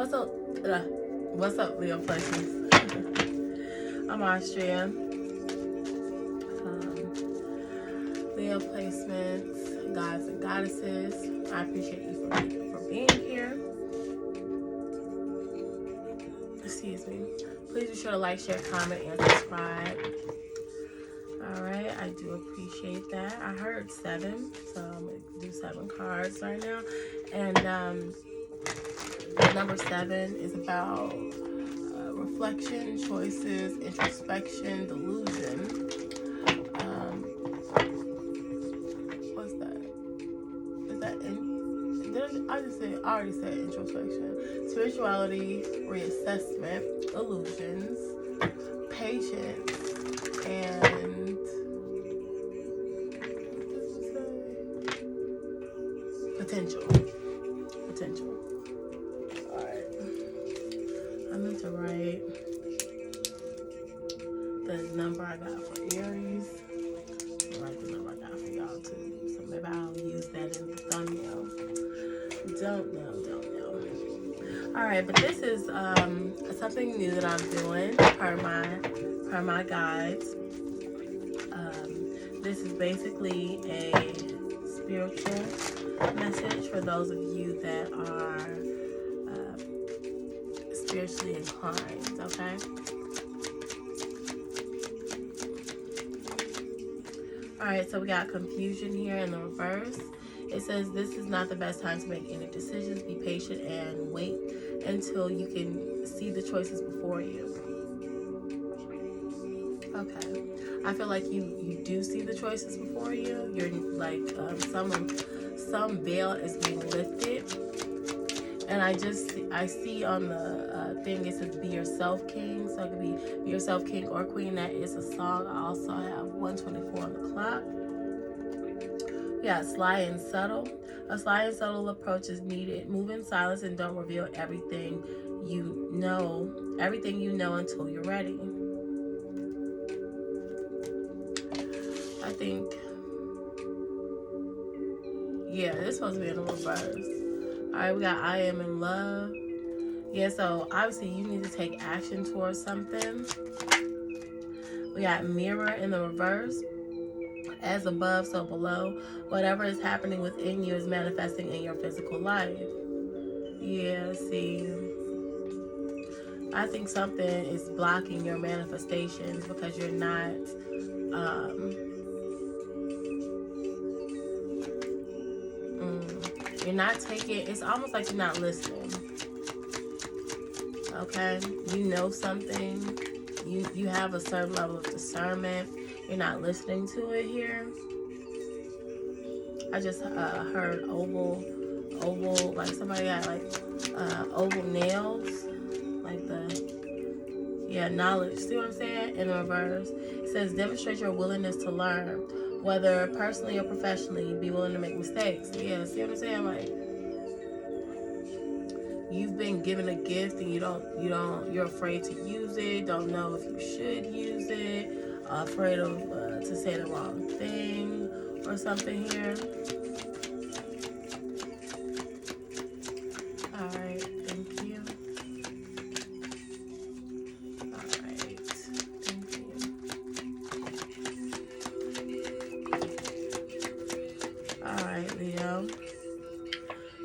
What's up, Leo placements? I'm Austrian. Leo placements, gods and goddesses. I appreciate you for being here. Excuse me. Please be sure to like, share, comment, and subscribe. Alright, I do appreciate that. I heard 7, so I'm going to do 7 cards right now. And number 7 is about reflection, choices, introspection, delusion. What's that? Is that I already said introspection. Spirituality, reassessment, illusions, patience, and potential. Alright. I meant to write the number I got for Aries. I'll write the number I got for y'all too. So maybe I'll use that in the thumbnail. Don't know. Alright, but this is something new that I'm doing per my guides. This is basically a spiritual message for those of you that are spiritually inclined, okay? Alright, so we got confusion here in the reverse. It says this is not the best time to make any decisions. Be patient and wait until you can see the choices before you. Okay. I feel like you do see the choices before you. You're like some veil is being lifted. And I see on the thing it says be yourself king. So it could be yourself king or queen. That is a song. I also have 124 on the clock. We got sly and subtle. A sly and subtle approach is needed. Move in silence and don't reveal everything you know until you're ready. I think, yeah, this is supposed to be in the reverse. Alright, we got I am in love. Yeah, so obviously you need to take action towards something. We got mirror in the reverse. As above, so below. Whatever is happening within you is manifesting in your physical life. Yeah, see, I think something is blocking your manifestations because you're not taking, it's almost like you're not listening. Okay, you know something, you have a certain level of discernment, you're not listening to it here. I just heard oval, like somebody got like oval nails, like knowledge. See what I'm saying? In the reverse, it says demonstrate your willingness to learn, whether personally or professionally. Be willing to make mistakes. Yeah, see what I'm saying? Like you've been given a gift and you're afraid to use it. Don't know if you should use it. Afraid of to say the wrong thing or something here. Alright, thank you. Alright, thank you. Alright, Leo.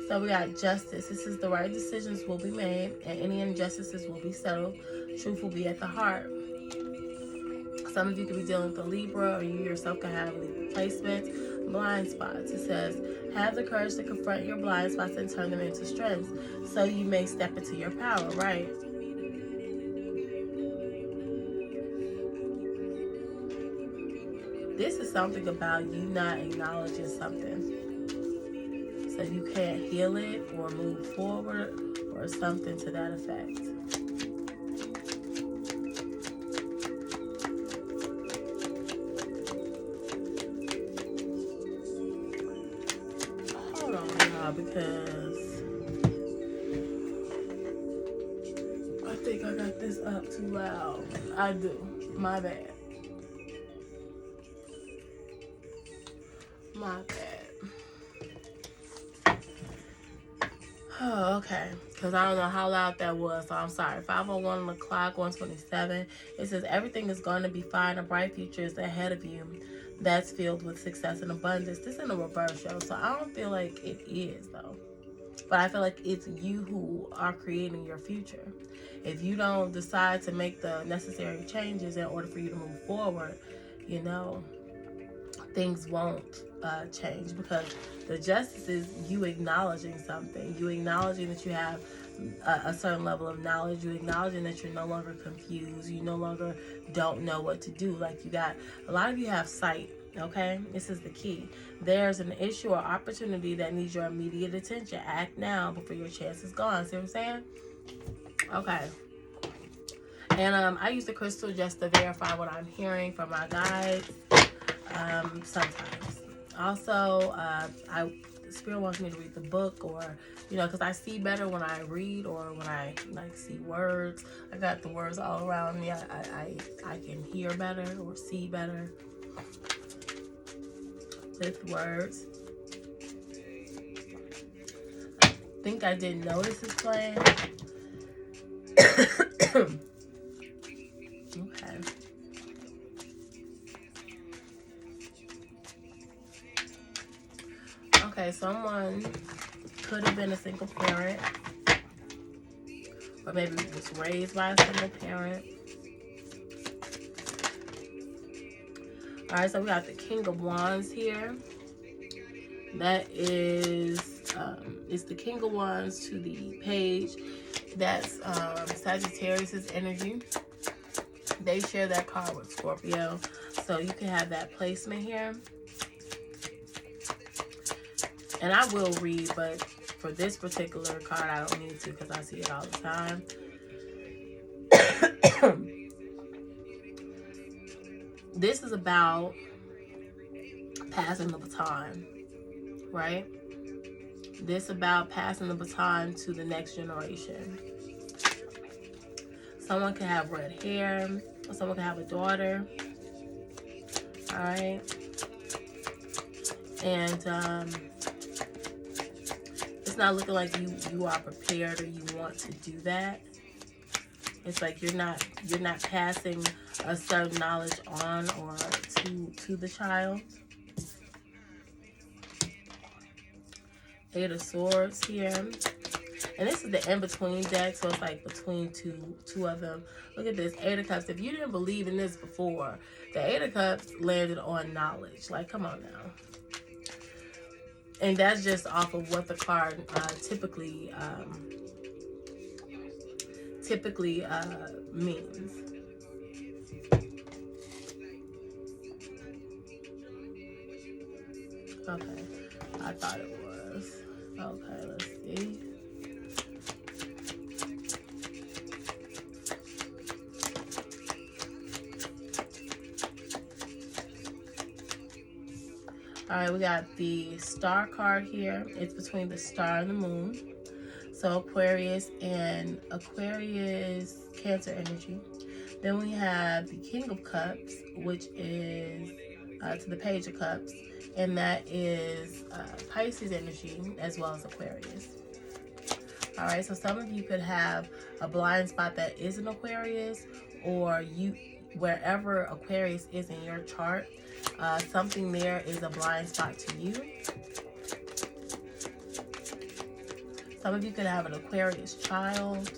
So we got justice. This is the right decisions will be made and any injustices will be settled. Truth will be at the heart. Some of you could be dealing with a Libra, or you yourself can have Libra placements. Blind spots. It says, have the courage to confront your blind spots and turn them into strengths so you may step into your power, right? This is something about you not acknowledging something. So you can't heal it or move forward or something to that effect. Because I think I got this up too loud. I do. My bad. My bad. Oh, okay. Because I don't know how loud that was, so I'm sorry. 5:01 on the clock, 127. It says everything is going to be fine. A bright future is ahead of you that's filled with success and abundance. This is in a reverse, show, so I don't feel like it is, though. But I feel like it's you who are creating your future. If you don't decide to make the necessary changes in order for you to move forward, you know, things won't change, because the justice is you acknowledging something. You acknowledging that you have a certain level of knowledge. You acknowledging that you're no longer confused. You no longer don't know what to do. Like, you got, a lot of you have sight. Okay, this is the key. There's an issue or opportunity that needs your immediate attention. Act now before your chance is gone. See what I'm saying? Okay. And I use the crystal just to verify what I'm hearing from my guides. Sometimes. Also, Spirit wants me to read the book, or, you know, because I see better when I read or when I like see words. I got the words all around me. I can hear better or see better with words. I think I didn't notice this playing. Okay. Okay, someone could have been a single parent, or maybe was raised by a single parent. All right, so we got the King of Wands here. That is, it's the King of Wands to the page. That's Sagittarius's energy. They share that card with Scorpio, so you can have that placement here. And I will read, but for this particular card, I don't need to, because I see it all the time. This is about passing the baton, right? This is about passing the baton to the next generation. Someone can have red hair. Someone can have a daughter. All right. And it's not looking like you are prepared or you want to do that. It's like you're not passing a certain knowledge on or to the child. Eight of Swords here. And this is the in-between deck, so it's like between two of them. Look at this, Eight of Cups. If you didn't believe in this before, the Eight of Cups landed on knowledge. Like, come on now. And that's just off of what the card typically means. Okay, I thought it was. Okay, let's see. All right, we got the Star card here. It's between the Star and the Moon. So Aquarius and Aquarius, Cancer energy. Then we have the King of Cups, which is to the Page of Cups. And that is Pisces energy as well as Aquarius. All right, so some of you could have a blind spot that is an Aquarius, or wherever Aquarius is in your chart, something there is a blind spot to you. Some of you could have an Aquarius child.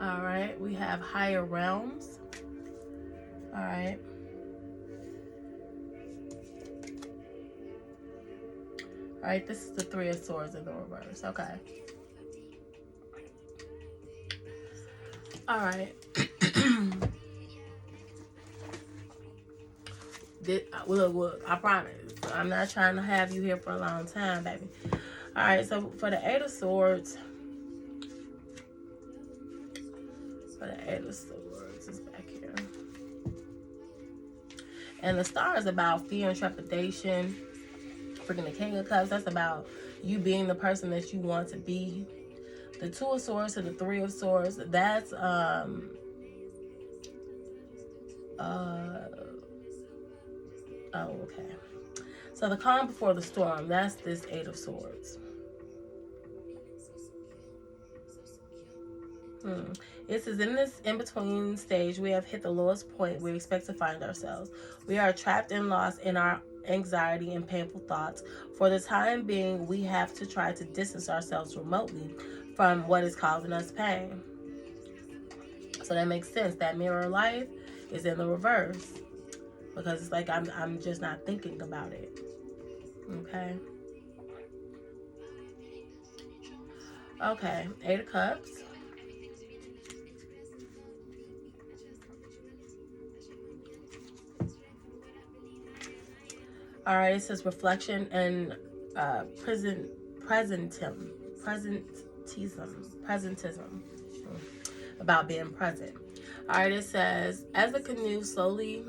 All right, we have higher realms. All right. All right, this is the Three of Swords in the reverse. Okay. All right. Look, I promise. I'm not trying to have you here for a long time, baby. All right, so for the Eight of Swords, is back here. And the Star is about fear and trepidation. Freaking the King of Cups, that's about you being the person that you want to be. The Two of Swords to the Three of Swords, that's oh, okay. So the calm before the storm, that's this Eight of Swords. It says, in this in-between stage, we have hit the lowest point we expect to find ourselves. We are trapped and lost in our anxiety and painful thoughts. For the time being, we have to try to distance ourselves remotely from what is causing us pain. So that makes sense. That mirror life is in the reverse, because it's like I'm just not thinking about it. Okay. Okay. Eight of Cups. All right. It says reflection and presentism. About being present. All right. It says, as the canoe slowly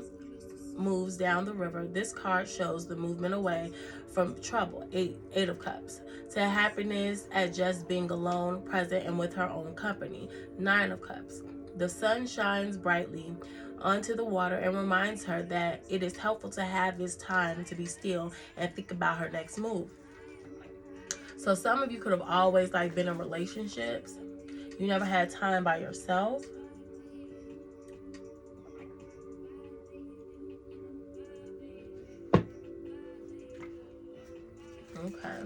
moves down the river, this card shows the movement away from trouble. Eight of Cups. To happiness at just being alone, present, and with her own company. Nine of Cups. The sun shines brightly onto the water and reminds her that it is helpful to have this time to be still and think about her next move. So some of you could have always like been in relationships. You never had time by yourself. Okay.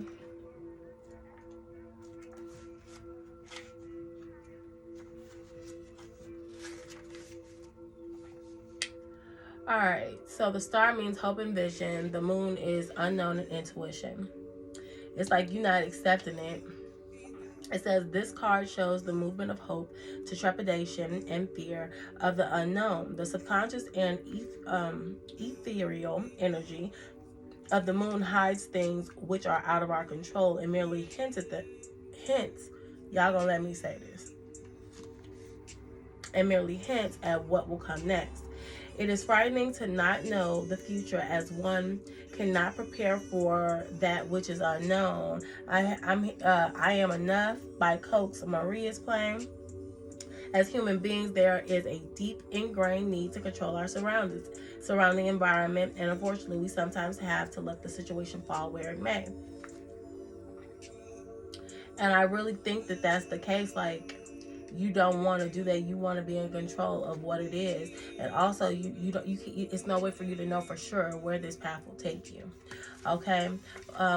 All right. So the star means hope and vision. The moon is unknown and intuition. It's like you're not accepting it. It says this card shows the movement of hope to trepidation and fear of the unknown. The subconscious and ethereal energy of the moon hides things which are out of our control and merely hints at y'all gonna let me say this, and merely hints at what will come next. It is frightening to not know the future, as one cannot prepare for that which is unknown. I Am Enough by Coax Marie is playing. As human beings, there is a deep ingrained need to control our surrounding environment, and unfortunately, we sometimes have to let the situation fall where it may. And I really think that that's the case. Like, you don't want to do that. You want to be in control of what it is, and also it's no way for you to know for sure where this path will take you. Okay.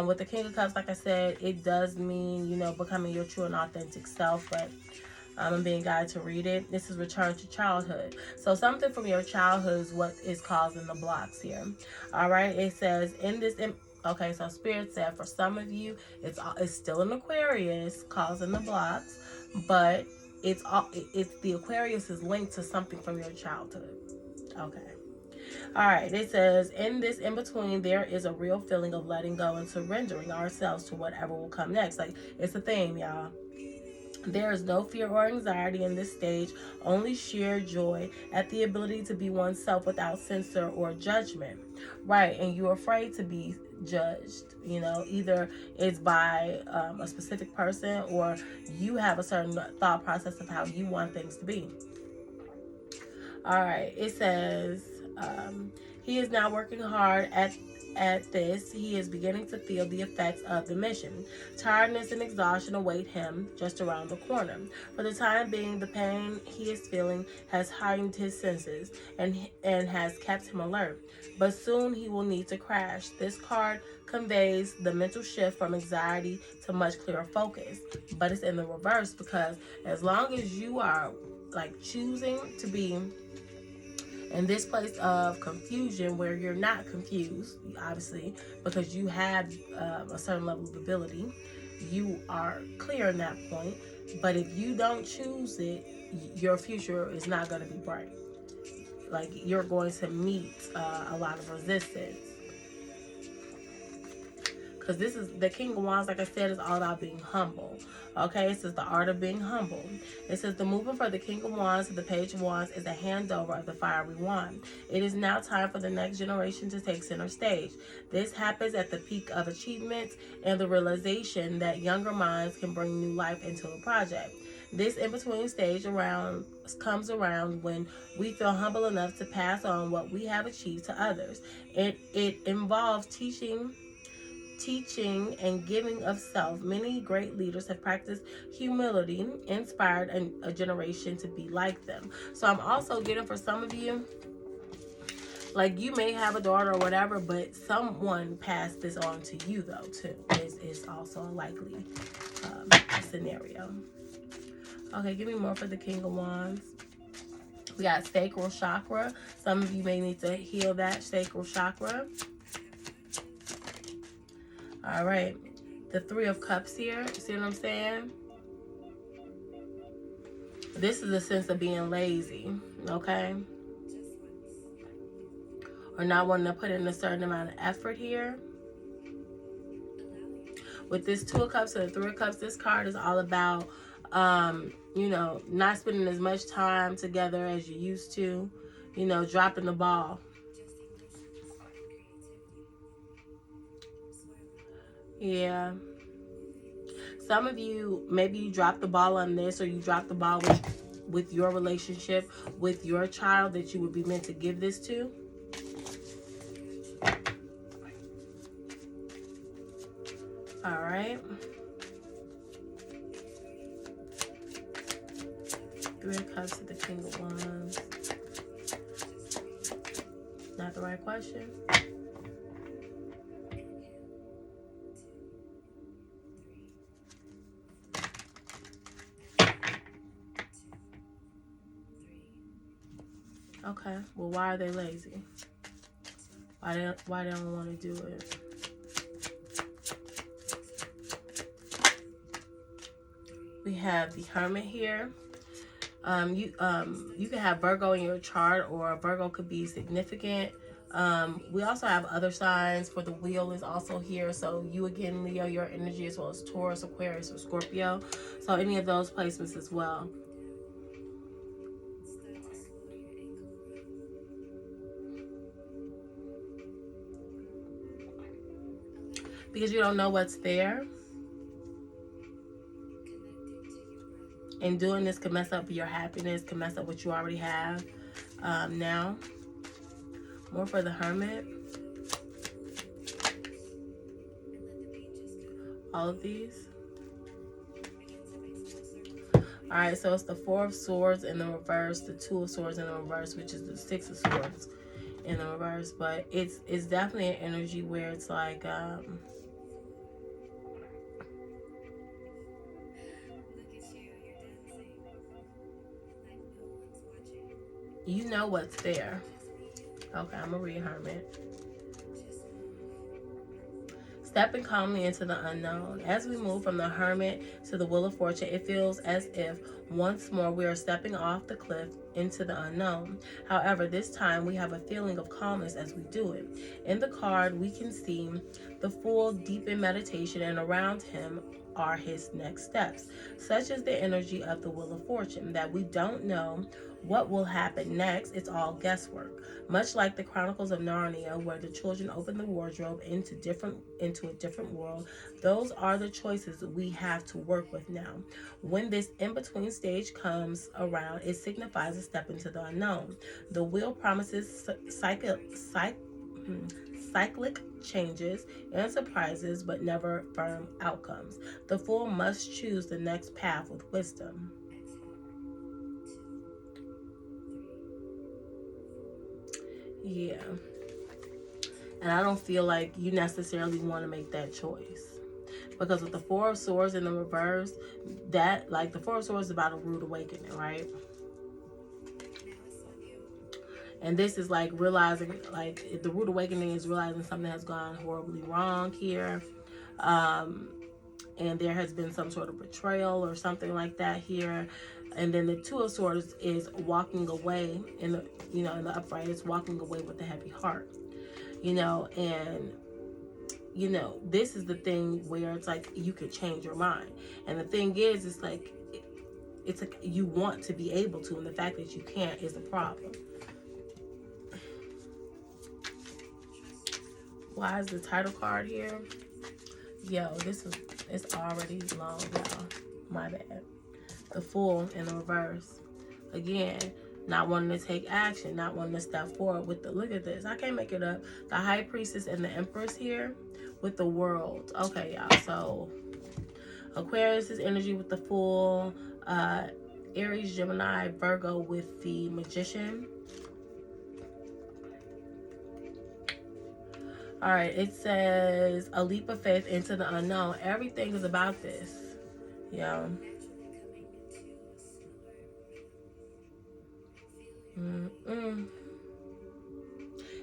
With the King of Cups, like I said, it does mean becoming your true and authentic self, but I'm being guided to read it. This is return to childhood. So something from your childhood is what is causing the blocks here. All right. It says okay, so Spirit said for some of you, it's still an Aquarius causing the blocks, but it's the Aquarius is linked to something from your childhood. Okay. All right. It says, in this in between, there is a real feeling of letting go and surrendering ourselves to whatever will come next. Like, it's a theme, y'all. There is no fear or anxiety in this stage, only sheer joy at the ability to be oneself without censor or judgment. Right, and you're afraid to be judged. Either it's by a specific person, or you have a certain thought process of how you want things to be. All right, it says he is now working hard at this. He is beginning to feel the effects of the mission. Tiredness and exhaustion await him just around the corner. For the time being, the pain he is feeling has heightened his senses and has kept him alert. But soon he will need to crash. This card conveys the mental shift from anxiety to much clearer focus. But it's in the reverse, because as long as you are like choosing to be in this place of confusion, where you're not confused, obviously, because you have a certain level of ability, you are clear in that point. But if you don't choose it, your future is not going to be bright. Like, you're going to meet a lot of resistance, because this is the King of Wands, like I said, is all about being humble. Okay, it says the art of being humble. It says the movement for the King of Wands to the Page of Wands is a handover of the fiery wand. It is now time for the next generation to take center stage. This happens at the peak of achievements and the realization that younger minds can bring new life into a project. This in-between stage comes around when we feel humble enough to pass on what we have achieved to others. It involves teaching and giving of self. Many great leaders have practiced humility, inspired a generation to be like them. So I'm also getting, for some of you, like, you may have a daughter or whatever, but someone passed this on to you, though, too. Is also a likely scenario. Okay, give me more for the King of Wands. We got sacral chakra. Some of you may need to heal that sacral chakra. All right. The Three of Cups here. See what I'm saying? This is a sense of being lazy, okay? Or not wanting to put in a certain amount of effort here. With this Two of Cups and the Three of Cups, this card is all about, you know, not spending as much time together as you used to. You know, dropping the ball. Yeah. Some of you, maybe you dropped the ball on this, or you dropped the ball with your relationship with your child that you would be meant to give this to. All right. Three of Cups to the King of Wands. Not the right question. Okay. Well, why are they lazy? Why they don't want to do it? We have the Hermit here. You can have Virgo in your chart, or Virgo could be significant. We also have other signs, for the Wheel is also here. So you again, Leo, your energy, as well as Taurus, Aquarius, or Scorpio. So any of those placements as well. Because you don't know what's there. And doing this can mess up your happiness, can mess up what you already have. Now, more for the Hermit. All of these. All right, so it's the Four of Swords in the reverse, the Two of Swords in the reverse, which is the Six of Swords in the reverse. But it's definitely an energy where it's like, you know what's there. Okay, I'm going to read Hermit. Stepping calmly into the unknown. As we move from the Hermit to the Wheel of Fortune, it feels as if once more we are stepping off the cliff into the unknown. However, this time we have a feeling of calmness as we do it. In the card, we can see the Fool deep in meditation, and around him are his next steps. Such is the energy of the Wheel of Fortune, that we don't know what will happen next. It's all guesswork. Much like the Chronicles of Narnia, where the children open the wardrobe into a different world, those are the choices we have to work with now. When this in-between stage comes around, it signifies a step into the unknown. The wheel promises cyclic changes and surprises, but never firm outcomes. The Fool must choose the next path with wisdom. Yeah. And I don't feel like you necessarily want to make that choice. Because with the Four of Swords in the reverse, that, like, the Four of Swords is about a rude awakening, right? And this is like realizing, like, the rude awakening is realizing something has gone horribly wrong here. And there has been some sort of betrayal or something like that here. And then the Two of Swords is walking away in the, in the upright, it's walking away with a heavy heart. And you know, this is the thing where it's like you could change your mind. And the thing is, it's like, it's like you want to be able to, and the fact that you can't is a problem. Why is the title card here? Yo, it's already long, y'all. My bad. The Fool in the reverse. Again, not wanting to take action, not wanting to step forward with the, look at this. I can't make it up. The High Priestess and the Empress here with the World. Okay, y'all. So, Aquarius is energy with the Fool. Aries, Gemini, Virgo with the Magician. All right, it says a leap of faith into the unknown. Everything is about this. Yeah.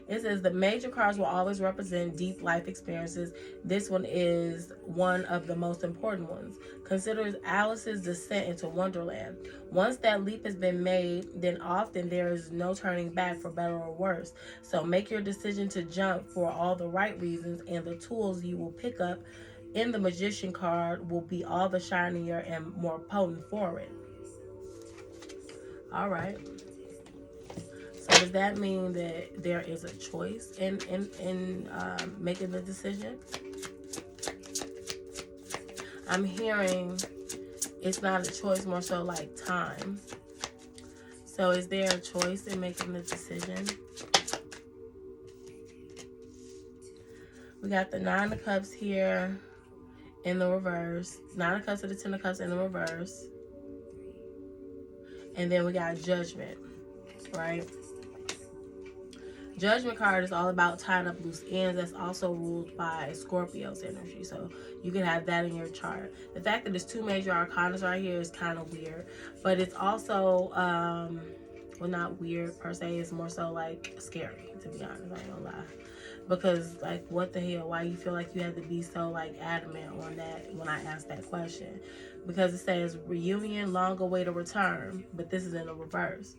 It says the major cards will always represent deep life experiences. This one is one of the most important ones. Considers Alice's descent into Wonderland. Once that leap has been made, then often there is no turning back, for better or worse. So make your decision to jump for all the right reasons, and the tools you will pick up in the Magician card will be all the shinier and more potent for it. All right. So does that mean that there is a choice in making the decision? I'm hearing it's not a choice, more so like time. So is there a choice in making the decision? We got the Nine of Cups here in the reverse. Nine of Cups to the Ten of Cups in the reverse. And then we got Judgment, right? Judgment card is all about tying up loose ends. That's also ruled by Scorpio's energy. So you can have that in your chart. The fact that there's two major arcanas right here is kind of weird. But it's also, well, not weird per se. It's more so like scary, to be honest. I ain't gonna lie. Because, like, what the hell? Why you feel like you have to be so, like, adamant on that when I asked that question? Because it says reunion, long awaited return. But this is in the reverse.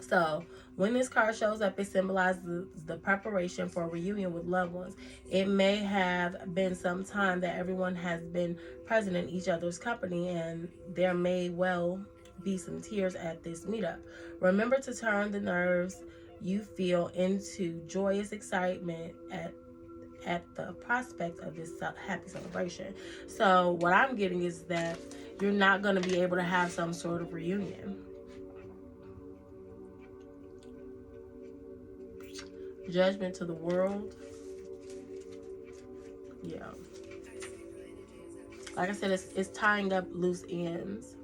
So when this card shows up, it symbolizes the preparation for a reunion with loved ones. It may have been some time that everyone has been present in each other's company, and there may well be some tears at this meetup. Remember to turn the nerves you feel into joyous excitement at the prospect of this happy celebration. So what I'm getting is that you're not going to be able to have some sort of reunion. Judgment to the World. Yeah. Like I said, it's tying up loose ends.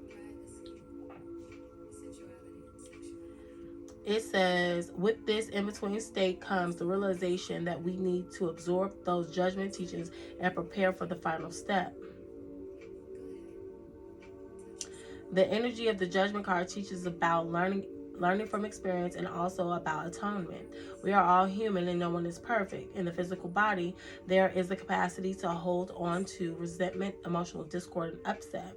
It says, with this in-between state comes the realization that we need to absorb those judgment teachings and prepare for the final step. The energy of the Judgment card teaches about learning from experience, and also about atonement. We are all human and no one is perfect. In the physical body, there is a capacity to hold on to resentment, emotional discord, and upset.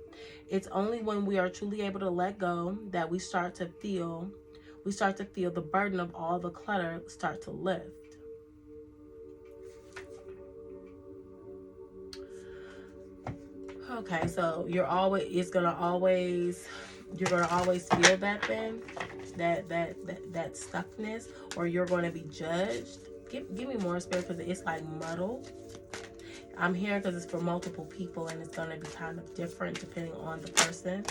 It's only when we are truly able to let go that we start to feel the burden of all the clutter start to lift. Okay, so you're gonna always feel that thing, that stuckness, or you're going to be judged. Give me more, Spirit, because it's like muddled. I'm hearing because it's for multiple people, and it's going to be kind of different depending on the person.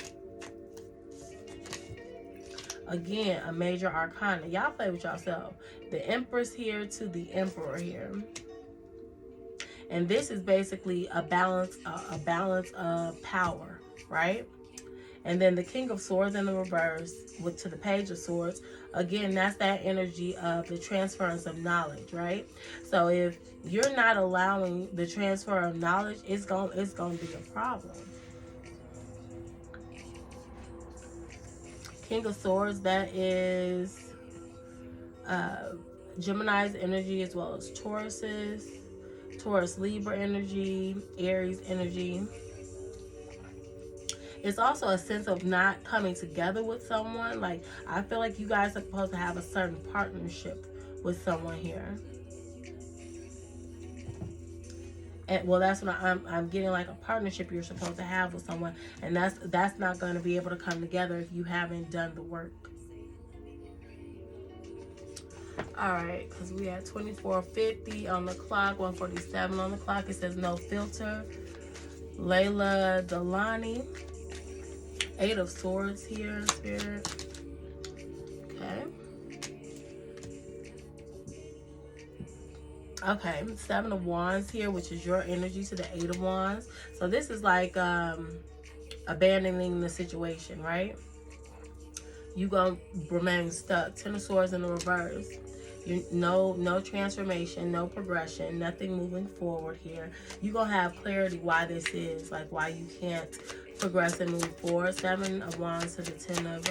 Again, a major arcana. Y'all play with yourself. The Empress here to the Emperor here. And this is basically a balance of power, right? And then the King of Swords in the reverse to the Page of Swords. Again, that's that energy of the transference of knowledge, right? So if you're not allowing the transfer of knowledge, it's going to be a problem. King of Swords, that is Gemini's energy, as well as Taurus Libra energy, Aries energy. It's also a sense of not coming together with someone. Like, I feel like you guys are supposed to have a certain partnership with someone here. And well, that's what I'm getting, like a partnership you're supposed to have with someone, and that's not going to be able to come together if you haven't done the work. All right, because we at 24:50 on the clock, 1:47 on the clock. It says no filter. Layla Delani, 8 of Swords here, Spirit. Okay. Okay, 7 of Wands here, which is your energy to the 8 of Wands. So this is like abandoning the situation, right? You gonna remain stuck. 10 of Swords in the reverse. No transformation, no progression, nothing moving forward here. You gonna have clarity why this is, like why you can't progress and move forward. 7 of Wands to the 10 of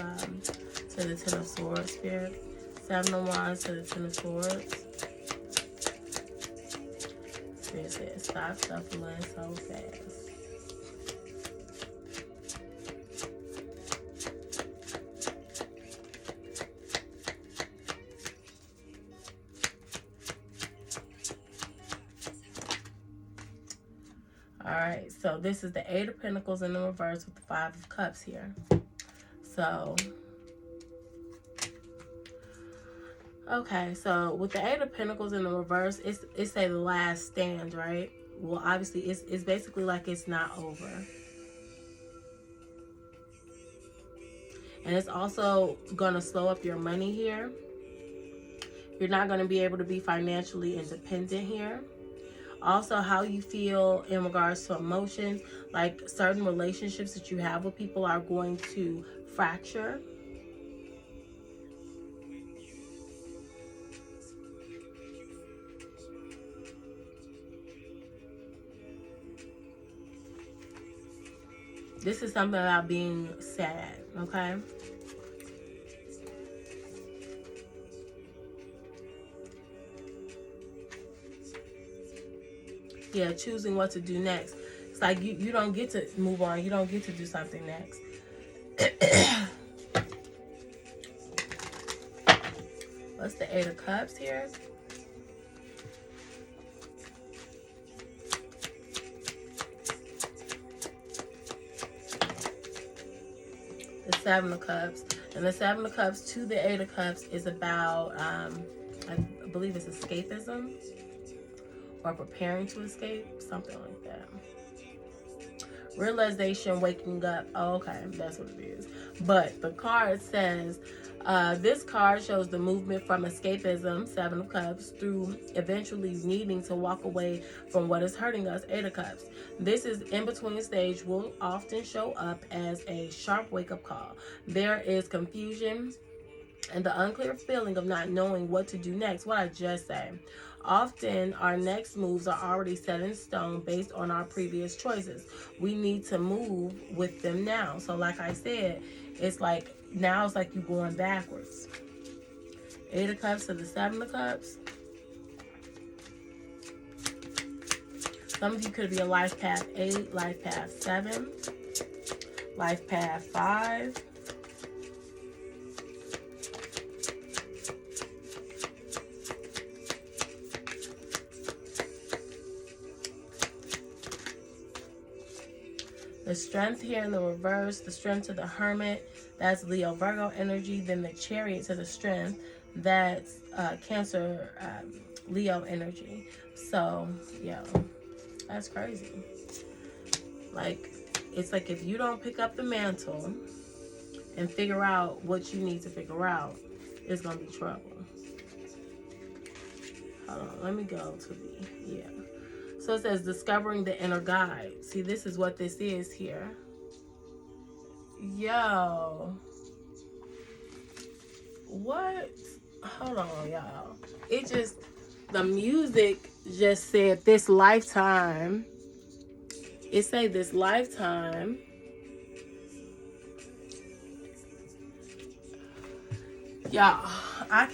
Swords, Spirit. 7 of Wands to the 10 of Swords. Spirit says stop shuffling so fast. Alright, so this is the 8 of Pentacles in the reverse with the 5 of Cups here. So, okay, so with the 8 of Pentacles in the reverse, it's say the last stand, right? Well, obviously, it's basically like it's not over. And it's also going to slow up your money here. You're not going to be able to be financially independent here. Also, how you feel in regards to emotions, like certain relationships that you have with people are going to fracture. This is something about being sad, okay? Yeah, choosing what to do next. It's like you don't get to move on. You don't get to do something next. What's the 8 of Cups here? The 7 of Cups. And the 7 of Cups to the 8 of Cups is about, I believe it's escapism. Or preparing to escape. Something like that. Realization, waking up. Oh, okay, that's what it is. But the card says, this card shows the movement from escapism, 7 of Cups, through eventually needing to walk away from what is hurting us, 8 of Cups. This is in between stage, will often show up as a sharp wake-up call. There is confusion and the unclear feeling of not knowing what to do next. What I just said. Often, our next moves are already set in stone based on our previous choices. We need to move with them now. So like I said, it's like, now it's like you going backwards. 8 of Cups to the 7 of Cups. Some of you could be a life path 8, life path 7, life path 5. The Strength here in the reverse, the Strength to the Hermit, that's Leo Virgo energy. Then the Chariot to the Strength, that's Cancer Leo energy. So, yeah, that's crazy. Like, it's like if you don't pick up the mantle and figure out what you need to figure out, it's going to be trouble. Hold on, let me go to the, yeah. So it says discovering the inner guide. See, this is what this is here. Yo. What? Hold on, y'all. It just, the music just said this lifetime. It say this lifetime. Y'all, I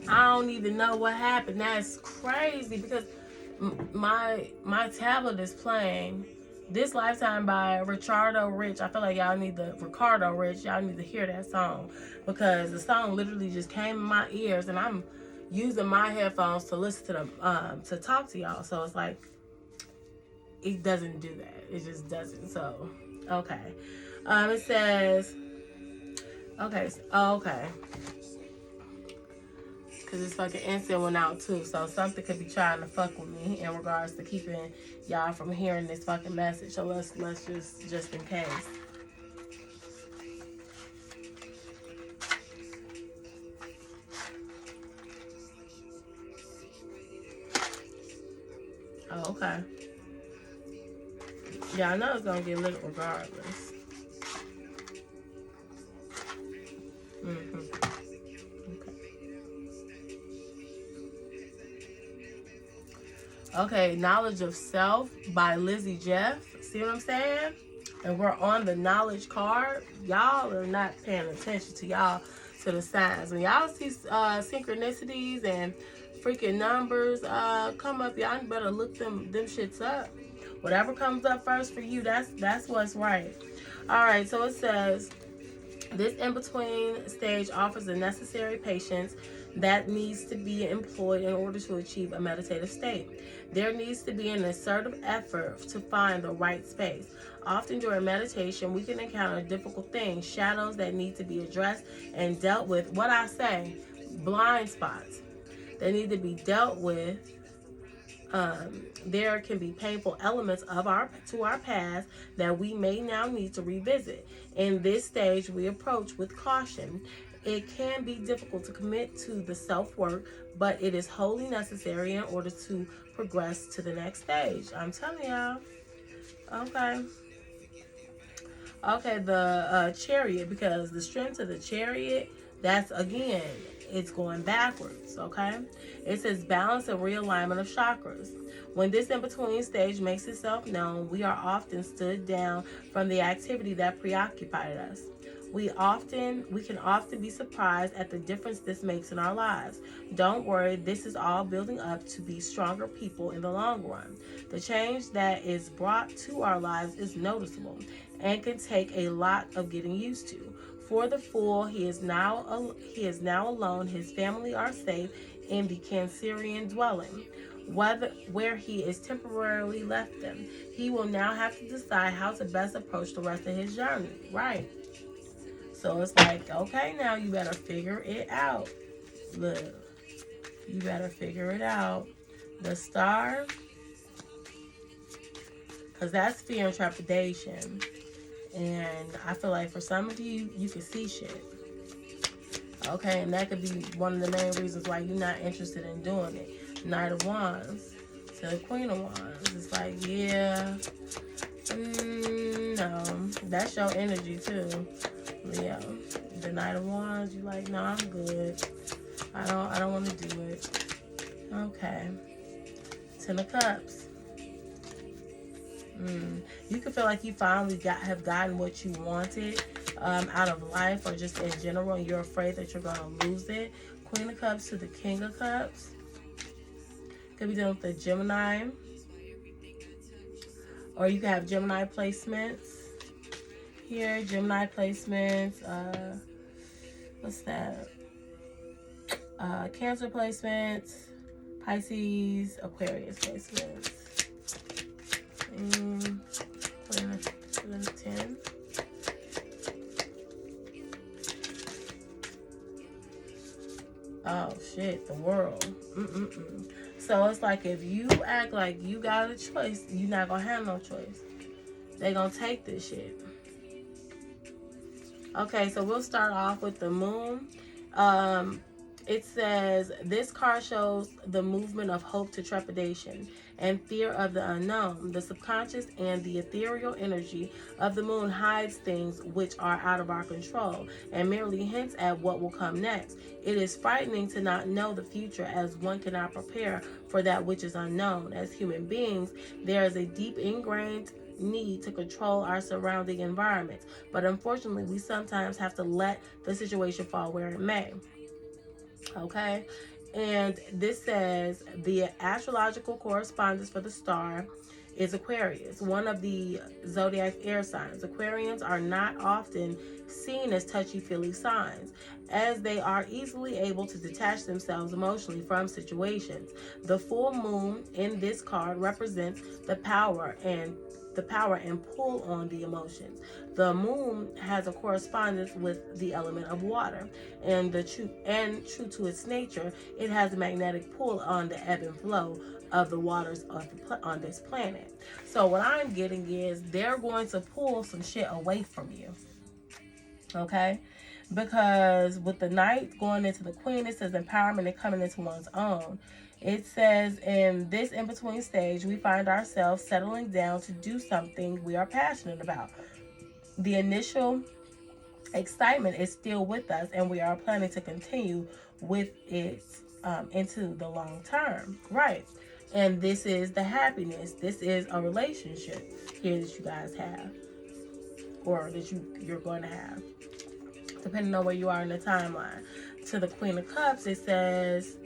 don't even know what happened. That's crazy because my tablet is playing This Lifetime by Ricardo Rich. I feel like y'all need to hear that song because the song literally just came in my ears and I'm using my headphones to listen to them to talk to y'all. So it's like it doesn't do that. It just doesn't. So, okay. It says, okay, okay. Because this fucking instant went out too. So something could be trying to fuck with me in regards to keeping y'all from hearing this fucking message. So let's just in case. Oh, okay. Yeah, I know it's gonna get lit regardless. Okay, Knowledge of Self by Lizzie Jeff. See what I'm saying? And we're on the knowledge card. Y'all are not paying attention to the signs. When y'all see synchronicities and freaking numbers come up, y'all better look them shits up. Whatever comes up first for you, that's what's right. All right, so it says, this in-between stage offers the necessary patience that needs to be employed in order to achieve a meditative state. There needs to be an assertive effort to find the right space. Often during meditation, we can encounter difficult things, shadows that need to be addressed and dealt with. What I say, blind spots that need to be dealt with. There can be painful elements of our past that we may now need to revisit. In this stage, we approach with caution. It can be difficult to commit to the self-work, but it is wholly necessary in order to progress to the next stage. I'm telling y'all. Okay. Okay, the chariot, because the strength of the chariot, that's, again, it's going backwards, okay? It says balance and realignment of chakras. When this in-between stage makes itself known, we are often stood down from the activity that preoccupied us. We can often be surprised at the difference this makes in our lives. Don't worry, this is all building up to be stronger people in the long run. The change that is brought to our lives is noticeable and can take a lot of getting used to. For the fool, he is now alone. His family are safe in the Cancerian dwelling, where he is temporarily left them. He will now have to decide how to best approach the rest of his journey. Right. So it's like, okay, now you better figure it out. Look, you better figure it out. The star, because that's fear and trepidation. And I feel like for some of you, you can see shit. Okay, and that could be one of the main reasons why you're not interested in doing it. Knight of Wands to the Queen of Wands. It's like, yeah, no, that's your energy too, Leo. The Knight of Wands, you like, no, I'm good. I don't want to do it. Okay. Ten of Cups. You can feel like you finally have gotten what you wanted out of life or just in general, and you're afraid that you're going to lose it. Queen of Cups to the King of Cups. Could be dealing with the Gemini. Or you can have Gemini placements here. Gemini placements. What's that? Cancer placements. Pisces, Aquarius placements. Put in a 10. Oh shit, the world. So it's like if you act like you got a choice, you're not gonna have no choice. They gonna take this shit. Okay, so we'll start off with the moon. It says, this card shows the movement of hope to trepidation and fear of the unknown. The subconscious and the ethereal energy of the moon hides things which are out of our control and merely hints at what will come next. It is frightening to not know the future, as one cannot prepare for that which is unknown. As human beings, there is a deep ingrained need to control our surrounding environment, but unfortunately we sometimes have to let the situation fall where it may. Okay, and this says the astrological correspondence for the star is Aquarius, one of the zodiac air signs. Aquarians are not often seen as touchy-feely signs, as they are easily able to detach themselves emotionally from situations. The full moon in this card represents the power and pull on the emotions. The moon has a correspondence with the element of water, and true to its nature, it has a magnetic pull on the ebb and flow of the waters on this planet. So what I'm getting is they're going to pull some shit away from you. Okay? Because with the Knight going into the Queen, it says empowerment and coming into one's own. It says in this in-between stage, we find ourselves settling down to do something we are passionate about. The initial excitement is still with us, and we are planning to continue with it into the long term. Right. And this is the happiness. This is a relationship here that you guys have, or that you're going to have, depending on where you are in the timeline. To the Queen of Cups, it says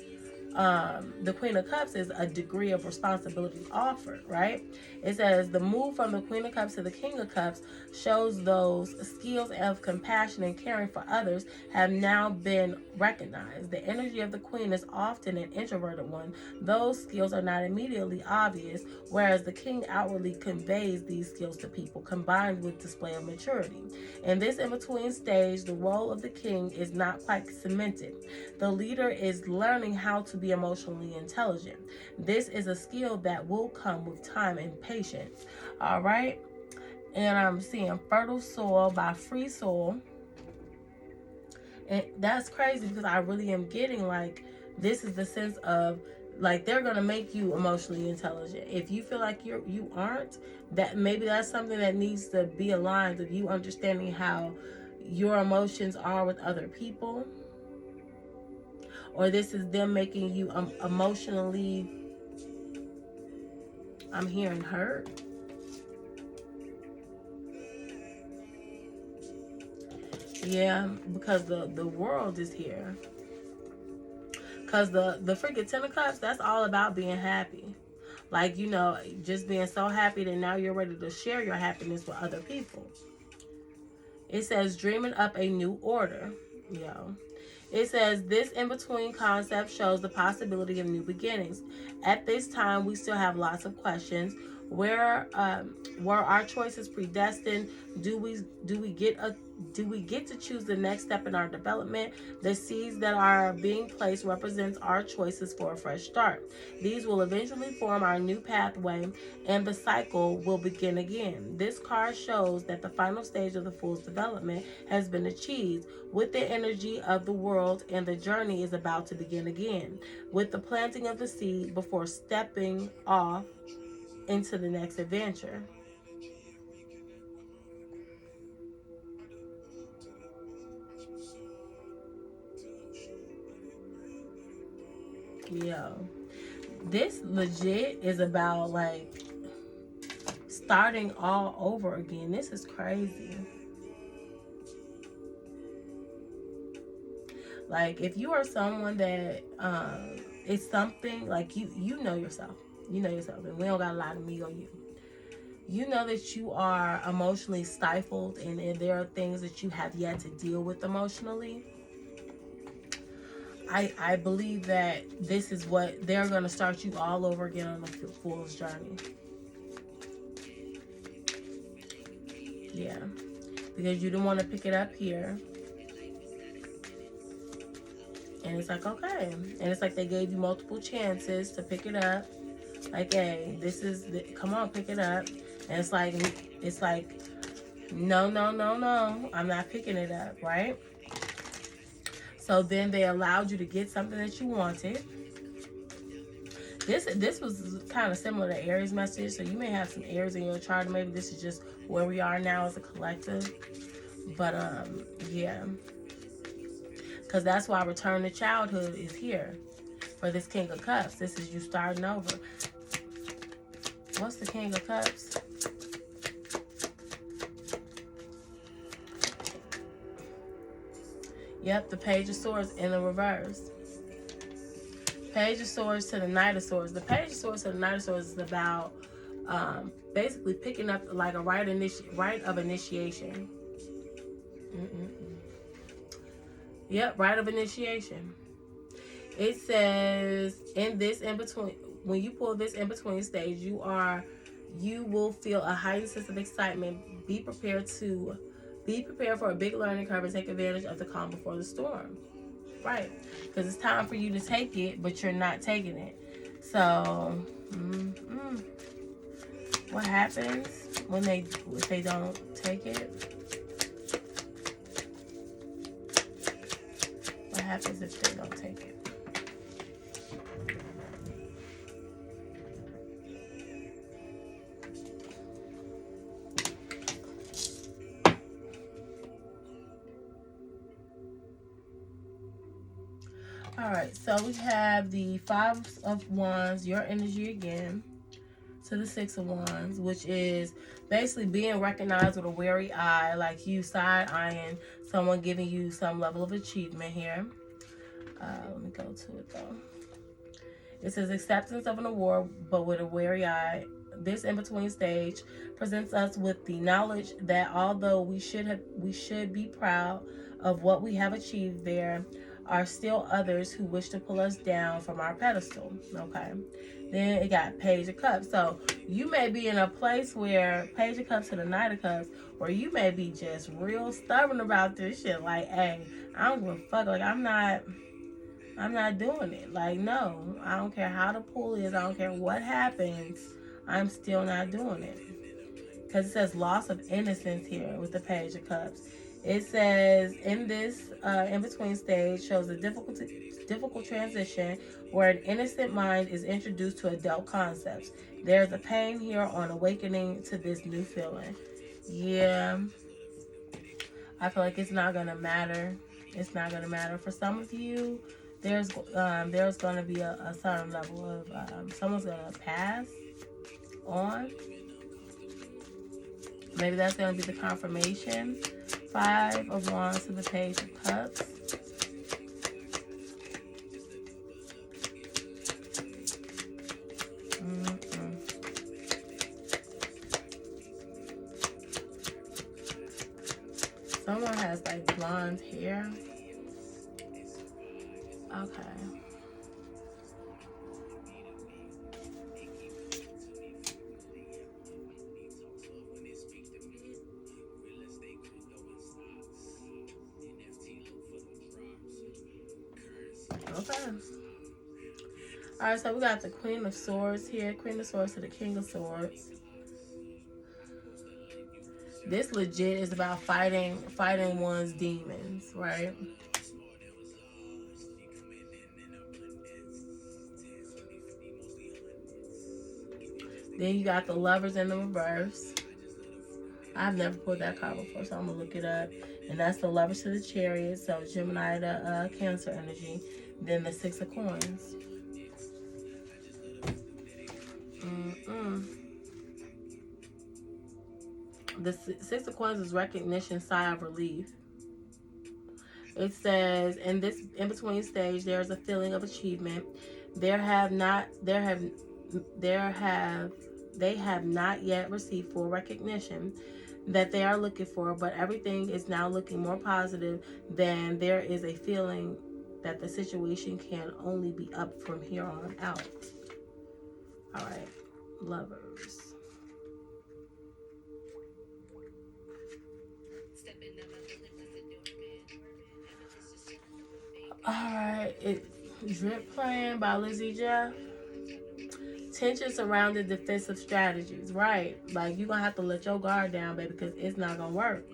the Queen of Cups is a degree of responsibility offered, right? It says the move from the Queen of Cups to the King of Cups shows those skills of compassion and caring for others have now been recognized. The energy of the Queen is often an introverted one. Those skills are not immediately obvious, whereas the King outwardly conveys these skills to people, combined with display of maturity. In this in-between stage, the role of the King is not quite cemented. The leader is learning how to be emotionally intelligent. This is a skill that will come with time and patience. All right. And I'm seeing fertile soil by free soil. And that's crazy, because I really am getting like, this is the sense of like, they're going to make you emotionally intelligent. If you feel like you aren't, that maybe that's something that needs to be aligned with you understanding how your emotions are with other people. Or this is them making you emotionally, I'm hearing, hurt. Yeah, because the world is here. Because the freaking Ten of Cups, that's all about being happy. Like, you know, just being so happy that now you're ready to share your happiness with other people. It says dreaming up a new order. Yo. It says this in-between concept shows the possibility of new beginnings. At this time, we still have lots of questions. Were our choices predestined? Do we get to choose the next step in our development? The seeds that are being placed represents our choices for a fresh start. These will eventually form our new pathway, and the cycle will begin again. This card shows that the final stage of the Fool's development has been achieved with the energy of the world, and the journey is about to begin again with the planting of the seed before stepping off into the next adventure. Yo, this legit is about like starting all over again. This is crazy. Like, if you are someone that it's something like you know yourself. You know yourself, and we don't got a lot of me on you. You know that you are emotionally stifled, and there are things that you have yet to deal with emotionally. I believe that this is what they're going to start you all over again on the Fool's journey. Yeah, because you didn't want to pick it up here. And it's like, okay. And it's like they gave you multiple chances to pick it up. Like, hey, come on, pick it up. And it's like, no, I'm not picking it up, right? So then they allowed you to get something that you wanted. This was kind of similar to Aries message. So you may have some Aries in your chart. Maybe this is just where we are now as a collective. But, yeah. Because that's why Return to Childhood is here for this King of Cups. This is you starting over. What's the King of Cups? Yep, the Page of Swords in the reverse. Page of Swords to the Knight of Swords. The Page of Swords to the Knight of Swords is about Basically picking up like a right of initiation. Yep, right of initiation. It says in between, when you pull this in between stage, you will feel a heightened sense of excitement. Be prepared for a big learning curve and take advantage of the calm before the storm. Right, because it's time for you to take it, but you're not taking it. So, what happens if they don't take it? What happens if they don't take it? All right, so we have the Five of Wands, your energy again, to the Six of Wands, which is basically being recognized with a wary eye, like you side-eyeing someone giving you some level of achievement here. Let me go to it, though. It says acceptance of an award, but with a wary eye. This in-between stage presents us with the knowledge that although we should be proud of what we have achieved, there are still others who wish to pull us down from our pedestal. Okay. Then it got Page of Cups. So you may be in a place where Page of Cups to the Knight of Cups, where you may be just real stubborn about this shit. Like, hey, I don't give a fuck. Like, I'm not doing it. Like, no, I don't care how the pool is. I don't care what happens. I'm still not doing it. Because it says loss of innocence here with the Page of Cups. It says in this in-between stage shows a difficult transition where an innocent mind is introduced to adult concepts. There's a pain here on awakening to this new feeling. Yeah, I feel like it's not going to matter. It's not going to matter. For some of you, there's going to be a certain level of someone's going to pass on. Maybe that's going to be the confirmation. Five of Wands to the Page of Cups. Someone has like blonde hair. Okay. Okay. Alright, so we got the Queen of Swords here. Queen of Swords to the King of Swords. This legit is about fighting one's demons, right? Then you got the Lovers in the reverse. I've never pulled that card before, so I'm going to look it up. And that's the Lovers to the Chariot, so Gemini to Cancer energy. Then the Six of Coins. The Six of Coins is recognition, sigh of relief. It says in this in-between stage, there is a feeling of achievement. They have not yet received full recognition that they are looking for, but everything is now looking more positive. Then there is a feeling that the situation can only be up from here on out. All right, Lovers. Alright, it's Drip Plan by Lizzie Jeff. Tension surrounding defensive strategies, right? Like, you're going to have to let your guard down, baby, because it's not going to work.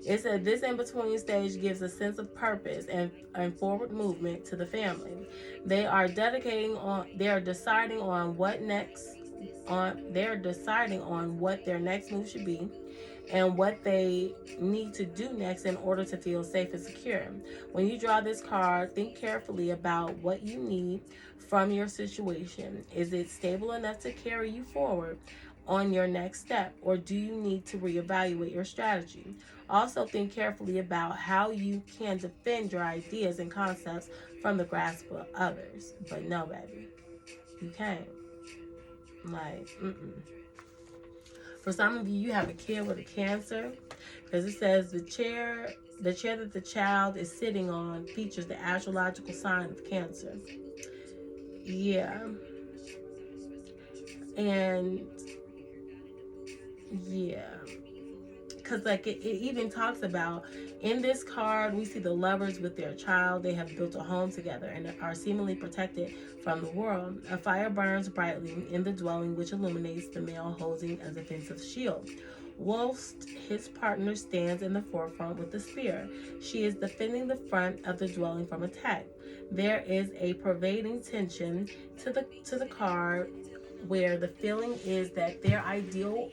It said this in-between stage gives a sense of purpose and forward movement to the family. They are deciding on what their next move should be and what they need to do next in order to feel safe and secure. When you draw this card, think carefully about what you need from your situation. Is it stable enough to carry you forward on your next step, or do you need to reevaluate your strategy? Also, think carefully about how you can defend your ideas and concepts from the grasp of others. But no, baby, you can't. Like, For some of you, you have a kid with a cancer, because it says the chair that the child is sitting on features the astrological sign of Cancer. Yeah. And yeah, because like it even talks about, in this card we see the lovers with their child. They have built a home together and are seemingly protected from the world. A fire burns brightly in the dwelling, which illuminates the male holding a defensive shield, whilst his partner stands in the forefront with the spear. She is defending the front of the dwelling from attack. There is a pervading tension to the card, where the feeling is that their ideal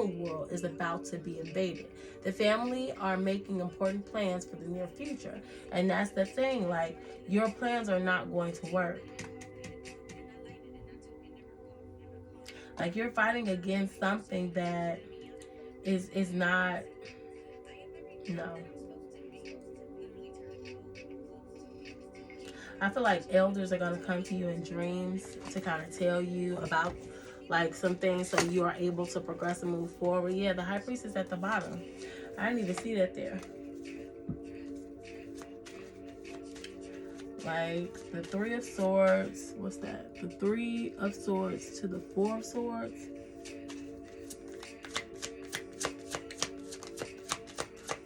world is about to be invaded. The family are making important plans for the near future, and that's the thing. Like, your plans are not going to work. Like, you're fighting against something that is not. No. I feel like elders are going to come to you in dreams to kind of tell you about like some things, so you are able to progress and move forward. Yeah, the High Priestess at the bottom. I didn't even see that there. Like the Three of Swords. What's that? The Three of Swords to the Four of Swords.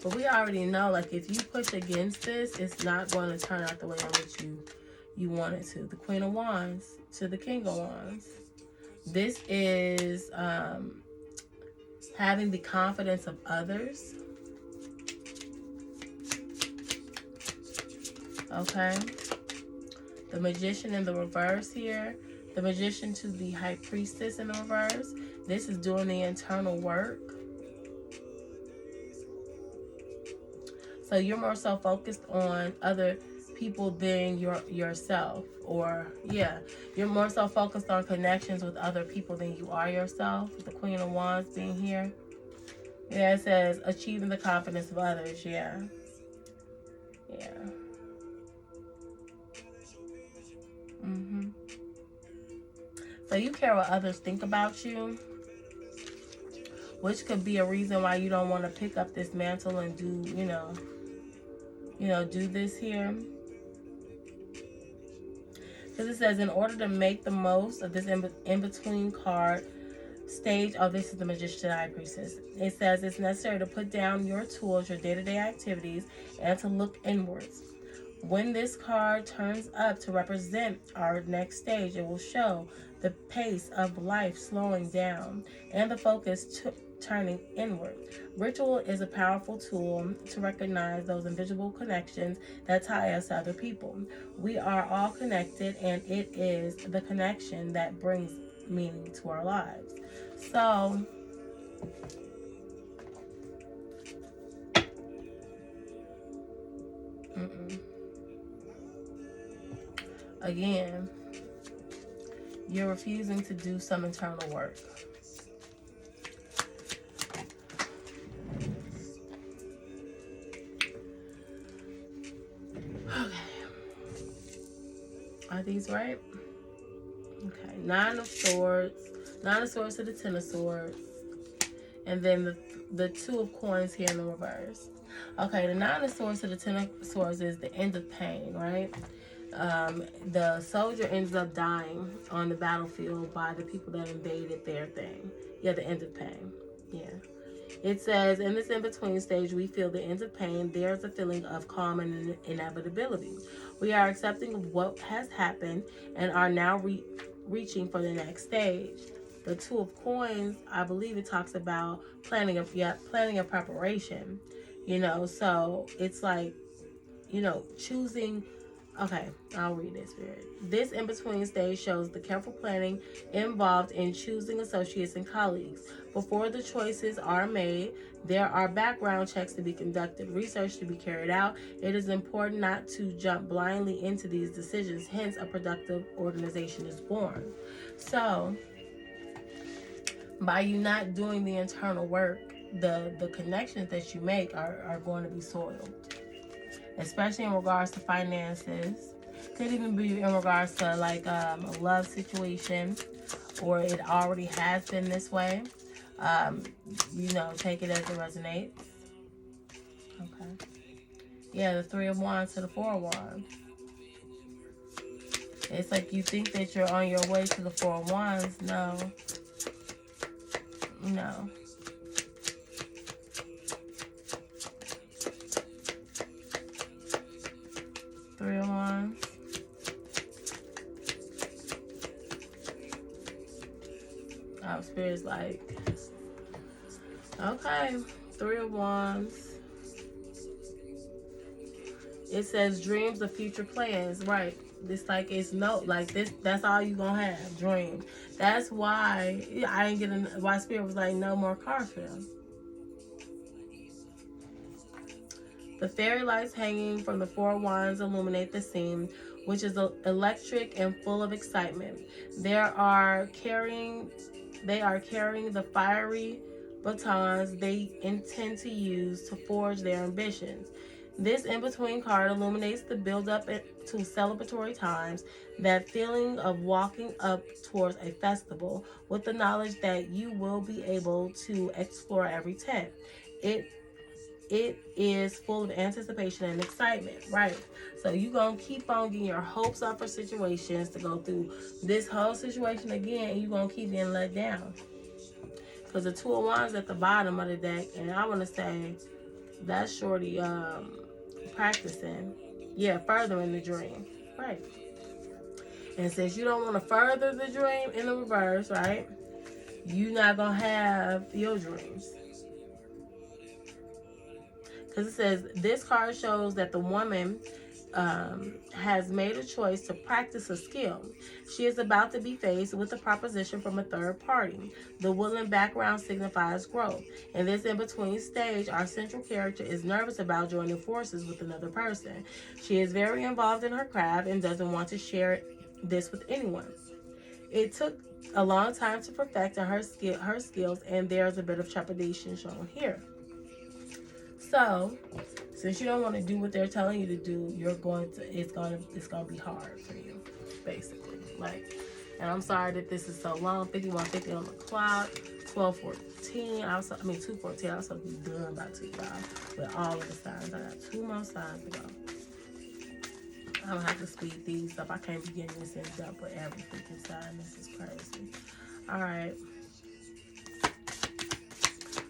But we already know, like, if you push against this, it's not going to turn out the way in which you want it to. The Queen of Wands to the King of Wands. This is having the confidence of others. Okay. The Magician in the reverse here. The Magician to the High Priestess in the reverse. This is doing the internal work. So you're more so focused on other people than yourself. Or, yeah, you're more so focused on connections with other people than you are yourself. The Queen of Wands being here. Yeah, it says achieving the confidence of others. Yeah. Yeah. So you care what others think about you, which could be a reason why you don't want to pick up this mantle and do, do this here. Because it says, in order to make the most of this in-between card stage, oh, this is the Magician to the High Priestess. It says it's necessary to put down your tools, your day-to-day activities, and to look inwards. When this card turns up to represent our next stage, it will show the pace of life slowing down and the focus turning inward. Ritual is a powerful tool to recognize those invisible connections that tie us to other people. We are all connected, and it is the connection that brings meaning to our lives. So, again, you're refusing to do some internal work. Okay. Are these right? Okay. Nine of Swords. Nine of Swords to the Ten of Swords. And then the Two of Coins here in the reverse. Okay, the Nine of Swords to the Ten of Swords is the end of pain, right? The soldier ends up dying on the battlefield by the people that invaded their thing. Yeah, the end of pain. Yeah. It says, in this in-between stage, we feel the end of pain. There's a feeling of calm and inevitability. We are accepting of what has happened and are now reaching for the next stage. The Two of Coins, I believe it talks about planning a preparation. So it's like, choosing. Okay, I'll read this, Spirit. This in-between stage shows the careful planning involved in choosing associates and colleagues. Before the choices are made, there are background checks to be conducted, research to be carried out. It is important not to jump blindly into these decisions. Hence, a productive organization is born. So, by you not doing the internal work, the connections that you make are going to be soiled. Especially in regards to finances. Could even be in regards to like a love situation, or it already has been this way. You know, take it as it resonates. Okay. Yeah, the Three of Wands to the Four of Wands. It's like you think that you're on your way to the Four of Wands. No. No. Three of Wands. Oh, Spirit's like, okay, Three of Wands. It says dreams of future plans, right? This like it's no like this. That's all you gonna have, dream. That's why I ain't getting. Why Spirit was like no more car film. The fairy lights hanging from the Four Wands illuminate the scene, which is electric and full of excitement. They are carrying the fiery batons they intend to use to forge their ambitions. This in-between card illuminates the build-up to celebratory times, that feeling of walking up towards a festival with the knowledge that you will be able to explore every tent. It is full of anticipation and excitement, right? So you gonna keep on getting your hopes up for situations to go through this whole situation again, and you gonna keep getting let down. Because the Two of Wands at the bottom of the deck, and I want to say that's shorty practicing, yeah, furthering the dream, right? And since you don't want to further the dream in the reverse, right, you're not gonna have your dreams. Because it says this card shows that the woman has made a choice to practice a skill. She is about to be faced with a proposition from a third party. The woolen background signifies growth. In this in-between stage, our central character is nervous about joining forces with another person. She is very involved in her craft and doesn't want to share this with anyone. It took a long time to perfect her skills, and there's a bit of trepidation shown here. So, since you don't want to do what they're telling you to do, it's going to be hard for you, basically. Like, and I'm sorry that this is so long. 51:50 on the clock, 12:14. 2:14. I was supposed to be done by 2, y'all, with all of the signs. I got 2 more signs to go. I'm gonna have to speed these up. I can't be getting this in depth with every freaking sign. This is crazy. All right.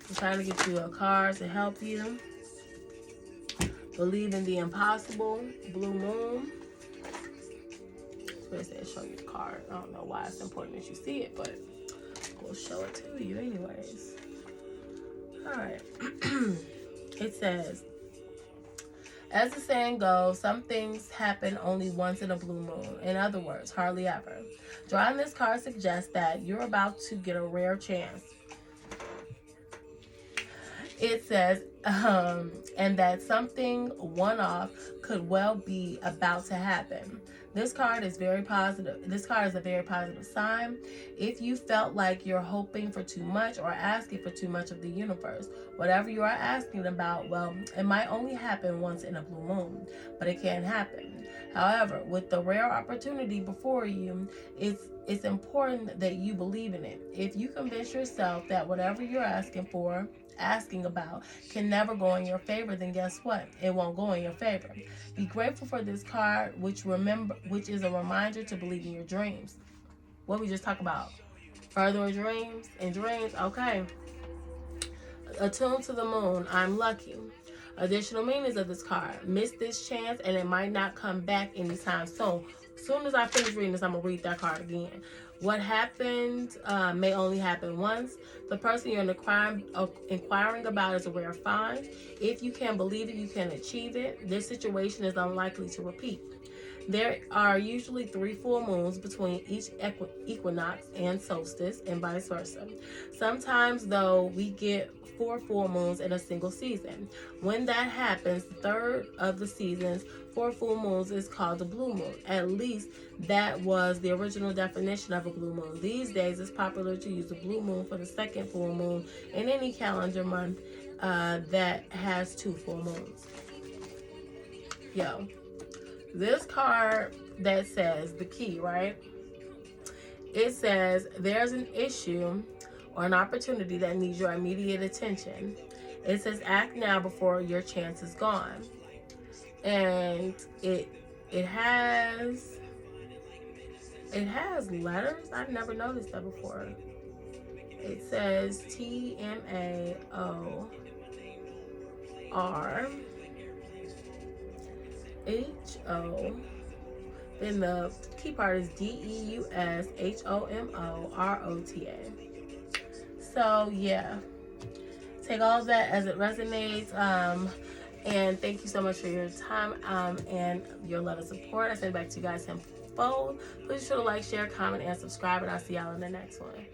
I'm trying to get you a card to help you. Believe in the impossible. Blue Moon. Spirit says show you the card. I don't know why it's important that you see it, but we'll show it to you anyways. Alright. It says, as the saying goes, some things happen only once in a blue moon. In other words, hardly ever. Drawing this card suggests that you're about to get a rare chance. It says, and that something one-off could well be about to happen. This card is very positive. This card is a very positive sign. If you felt like you're hoping for too much or asking for too much of the universe, whatever you are asking about, well, it might only happen once in a blue moon, but it can happen. However, with the rare opportunity before you, it's important that you believe in it. If you convince yourself that whatever you're asking about can never go in your favor, then guess what? It won't go in your favor. Be grateful for this card, which is a reminder to believe in your dreams. What we just talked about. Further dreams and dreams. Okay. Attuned to the moon. I'm lucky. Additional meanings of this card. Miss this chance and it might not come back anytime soon. As soon as I finish reading this, I'm going to read that card again. What happened may only happen once. The person you're inquiring about is a rare find. If you can believe it, you can achieve it. This situation is unlikely to repeat. There are usually 3 full moons between each equinox and solstice, and vice versa. Sometimes, though, we get 4 full moons in a single season. When that happens, the third of the season's 4 full moons is called a blue moon. At least that was the original definition of a blue moon. These days, it's popular to use the blue moon for the second full moon in any calendar month that has 2 full moons. Yo. This card that says the key, right? It says there's an issue or an opportunity that needs your immediate attention. It says act now before your chance is gone. And it has letters. I've never noticed that before. It says TMAORHO. Then the key part is DEUSHOMOROTA. So yeah, take all of that as it resonates. And thank you so much for your time and your love and support. I send it back to you guys tenfold. Please be sure to like, share, comment, and subscribe, and I'll see y'all in the next one.